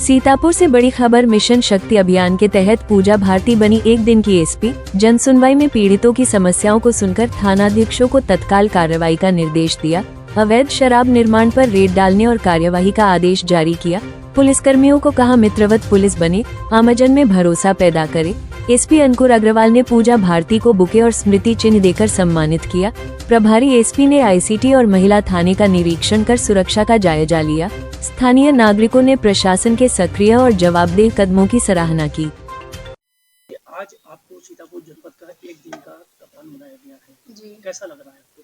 सीतापुर से बड़ी खबर। मिशन शक्ति अभियान के तहत पूजा भारती बनी एक दिन की एसपी। जन सुनवाई में पीड़ितों की समस्याओं को सुनकर थानाध्यक्षों को तत्काल कार्रवाई का निर्देश दिया। अवैध शराब निर्माण पर रेड डालने और कार्यवाही का आदेश जारी किया। पुलिसकर्मियों को कहा मित्रवत पुलिस बने, आमजन में भरोसा पैदा करे। एसपी अंकुर अग्रवाल ने पूजा भारती को बुके और स्मृति चिन्ह देकर सम्मानित किया। प्रभारी एसपी ने आईसीटी और महिला थाने का निरीक्षण कर सुरक्षा का जायजा लिया। स्थानीय नागरिकों ने प्रशासन के सक्रिय और जवाबदेह कदमों की सराहना की। आज आपको सीतापुर जनपद का एक दिन का कप्तान बनाया गया है जी कैसा लग रहा है आपको?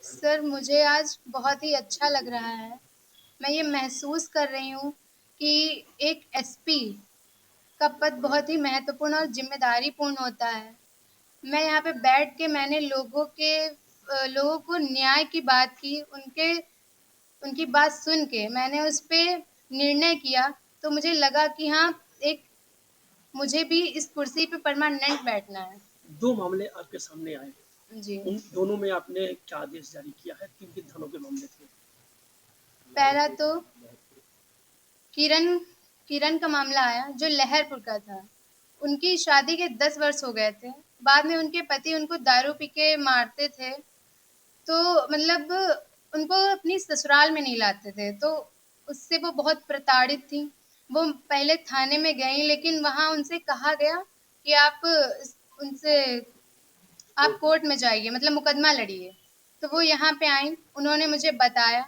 सर, मुझे आज बहुत ही अच्छा लग रहा है। मैं ये महसूस कर रही हूँ कि एक एसपी का पद बहुत ही महत्वपूर्ण और जिम्मेदारीपूर्ण होता है। मैं यहाँ पे बैठ के मैंने लोगों को न्याय की बात की, उनकी बात सुन के मैंने उस पे निर्णय किया, तो मुझे लगा कि हाँ, मुझे भी इस कुर्सी पे परमानेंट बैठना है। दो मामले आपके सामने आए, जी, उन दोनों में आपने क्या आदेश जारी किया है? किन किन थानों के मामले थे? पहला तो किरण का मामला आया जो लहरपुर का था। उनकी शादी के 10 वर्ष हो गए थे। बाद में उनके पति उनको दारू पी के मारते थे, तो मतलब उनको अपनी ससुराल में नहीं लाते थे, तो उससे वो बहुत प्रताड़ित थी। वो पहले थाने में गई, लेकिन वहाँ उनसे कहा गया कि आप कोर्ट में जाइए, मतलब मुकदमा लड़िए। तो वो यहाँ पे आई, उन्होंने मुझे बताया।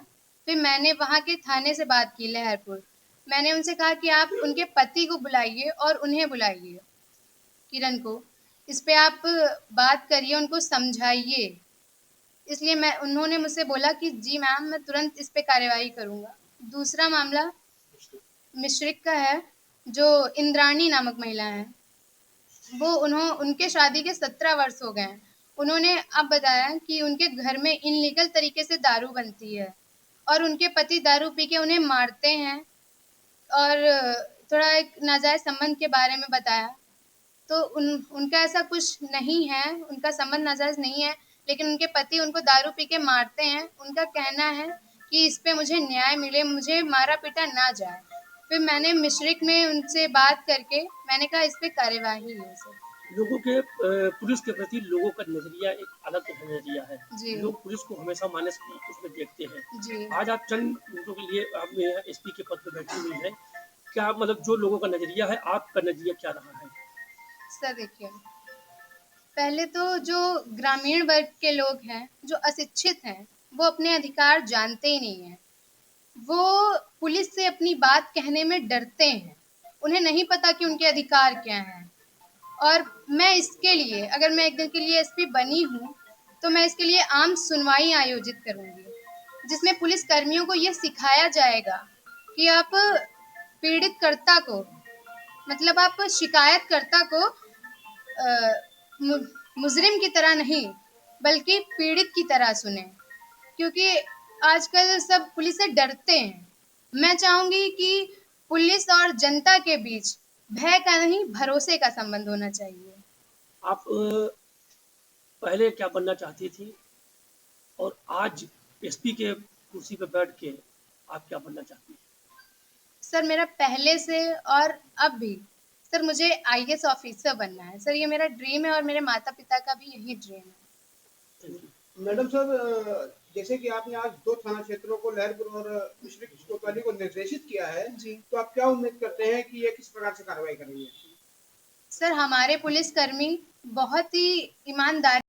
फिर मैंने वहाँ के थाने से बात की, लहरपुर। मैंने उनसे कहा कि आप उनके पति को बुलाइए और उन्हें बुलाइए, किरण को। इस पे आप बात करिए, उनको समझाइए। इसलिए उन्होंने मुझसे बोला कि जी मैम, मैं तुरंत इस पे कार्यवाही करूँगा। दूसरा मामला मिश्रिक का है, जो इंद्राणी नामक महिला है। उनके शादी के 17 वर्ष हो गए हैं। उन्होंने अब बताया कि उनके घर में इनलीगल तरीके से दारू बनती है और उनके पति दारू पी के उन्हें मारते हैं, और थोड़ा एक नाजायज़ संबंध के बारे में बताया। तो उनका ऐसा कुछ नहीं है, उनका संबंध नाजायज़ नहीं है, लेकिन उनके पति उनको दारू पी के मारते हैं। उनका कहना है कि इस पे मुझे न्याय मिले, मुझे मारा पीटा ना जाए। फिर मैंने मिश्रिक में उनसे बात करके मैंने कहा इस पे कार्यवाही है सर। लोगों के पुलिस के प्रति लोगों का नजरिया एक अलग नजरिया है। जी लोग पुलिस को हमेशा माइनस उसमें देखते हैं। जी आज आप चंद मिनटों के लिए आप एसपी के पद पर बैठी हुई हैं, क्या मतलब जो लोगों का नजरिया है, आपका नजरिया क्या रहा है? सर, देखिए, पहले तो जो ग्रामीण वर्ग के लोग हैं, जो अशिक्षित हैं, वो अपने अधिकार जानते ही नहीं हैं। वो पुलिस से अपनी बात कहने में डरते हैं। उन्हें नहीं पता कि उनके अधिकार क्या हैं। और मैं इसके लिए, अगर मैं एक दिन के लिए एसपी बनी हूँ, तो मैं इसके लिए आम सुनवाई आयोजित करूँगी, जिसमें पुलिस कर्मियों को ये सिखाया जाएगा कि आप पीड़ितकर्ता को, मतलब आप शिकायतकर्ता को मुजरिम की तरह नहीं, बल्कि पीड़ित की तरह सुने, क्योंकि आजकल सब पुलिस से डरते हैं। मैं चाहूंगी कि पुलिस और जनता के बीच भय का नहीं, भरोसे का संबंध होना चाहिए। आप पहले क्या बनना चाहती थी और आज एसपी के कुर्सी पर बैठ के आप क्या बनना चाहती हैं? सर, मेरा पहले से और अब भी, सर, मुझे आईएएस ऑफिसर बनना है। सर, ये मेरा ड्रीम है और मेरे माता पिता का भी यही ड्रीम है। मैडम साहब, जैसे कि आपने आज 2 थाना क्षेत्रों को, लहरपुर और मिश्रिक कोतवाली को निर्देशित किया है, जी तो आप क्या उम्मीद करते हैं कि ये किस प्रकार से कार्रवाई करेंगे? सर, हमारे पुलिसकर्मी बहुत ही ईमानदार